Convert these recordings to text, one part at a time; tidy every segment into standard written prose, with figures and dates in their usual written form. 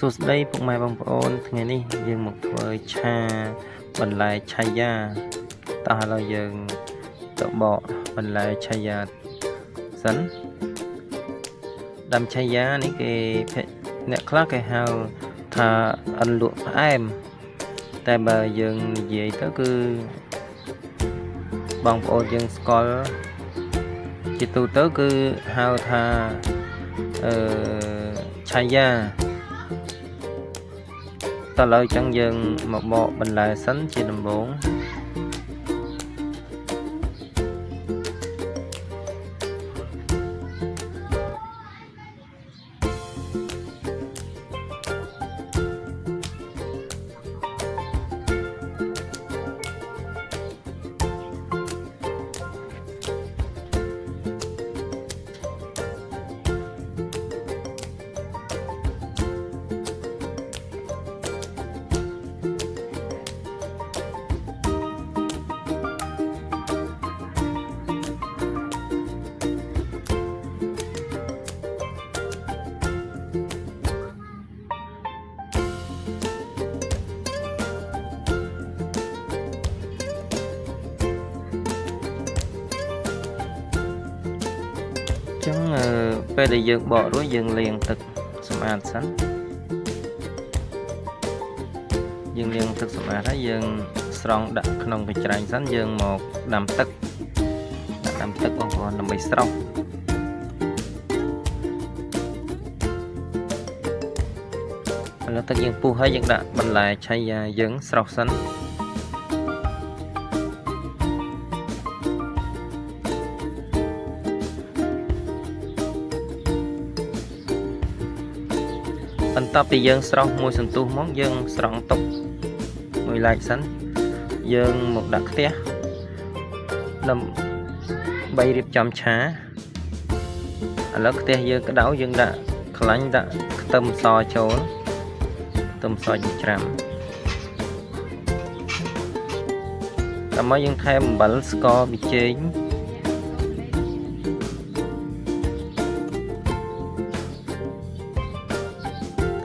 សួស្តីពុកម៉ែបងប្អូនថ្ងៃនេះយើងមកធ្វើឆាបន្លែឆាយ៉ាតោះឥឡូវយើងទៅបកបន្លែឆាយ៉ាសិនដាំឆាយ៉ានេះគេអ្នកខ្លះគេហៅថាអិនលក់ផ្អែមតែបើយើងនិយាយទៅគឺបងប្អូនយើងស្គាល់ជាទូទៅគឺហៅថាឆាយ៉ាតើឥឡូវចឹងយើងមកបកបន្លែសិនជាដំបូងចឹងពេលដែលយើងបករួចយើងលាងទឹកសម្អាតសិនយើងលាងទឹកសម្អាតហើយយើងស្រង់ដាក់ក្នុងកញ្ច្រែងសិនយើងមកដាំទឹកបងប្អូនដើម្បីស្រោចឥឡូវទឹកយើងពុះហើយយើងដាក់បន្លែឆៃយ៉ាយើងស្រោចសិនបន្ទាប់ពីយើងស្រោចមួយសន្ទុះមកយើងស្រង់ទុកមួយឡែកសិនយើងមកដាក់ខ្ទះដើម្បីរៀបចំឆាឥឡូវខ្ទះយើងក្តៅយើងដាក់ខ្លាញ់ដាក់ខ្ទឹមសចូលខ្ទឹមសចិញ្ច្រាំដើម្បីយើងថែមអំបិលស្ករប៊ីចេង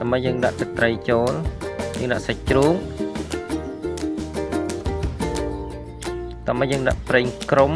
ដើម្បីយើងដាក់ទឹកត្រីចូលយើងដាក់សាច់ជ្រូកដើម្បីយើងដាក់ប្រេងក្រុំ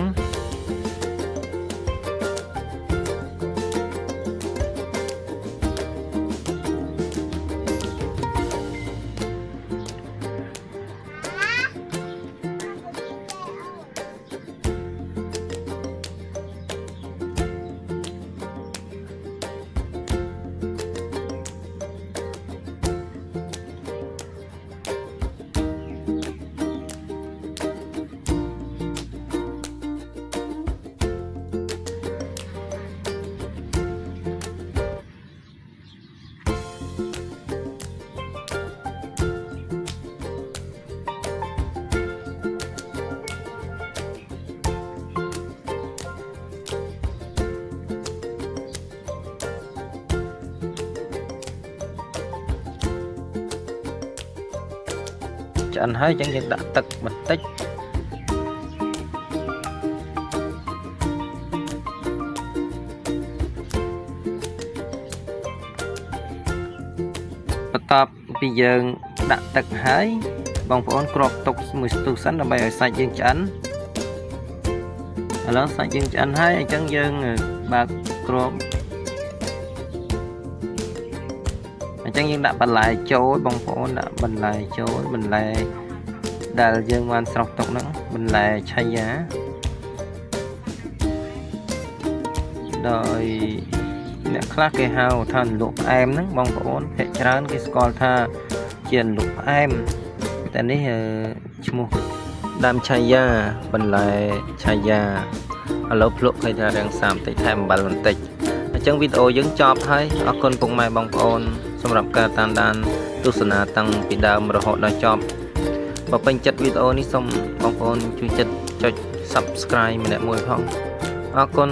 ឆ្អិនហើយចឹងយើងដាក់ទឹកបន្តិចបន្ទាប់ពីយើងដាក់ទឹកហើយបងប្អូនគ្របទុកមួយស្ទុះសិនដើម្បីឲ្យសាច់យើងឆ្អិនឥឡូវសាច់យើងឆ្អិនហើយអញ្ចឹងយើងបើកគ្របអញ្ចឹងយើងដាក់បន្លែចូលបងប្អូនដាក់បន្លែចូលបន្លែដែលយើងបានស្រោចទុកហ្នឹងបន្លែឆៃយ៉ាដោយអ្នកខ្លះគេហៅថាលក់ផ្អែមហ្នឹងបងប្អូនភាគច្រើនគេស្គាល់ថាជាលក់ផ្អែមតែនេះឈ្មោះដាំឆៃយ៉ាបន្លែឆៃយ៉ាឥឡូវភ្លក់ឃើញថារាងសាមតិចថែមអំបិលបន្តិចអញ្ចឹងវីដេអូយើងចប់ហើយអរគុណពុកម៉ែបងប្អូនសម្រាប់ការតាមដានទស្សនាតាំងពីដើមរហូតដល់ចប់បើពេញចិត្តវីដេអូនេះសូមបងប្អូនជួយចុច Subscribe ម្នាក់មួយផងអរគុណ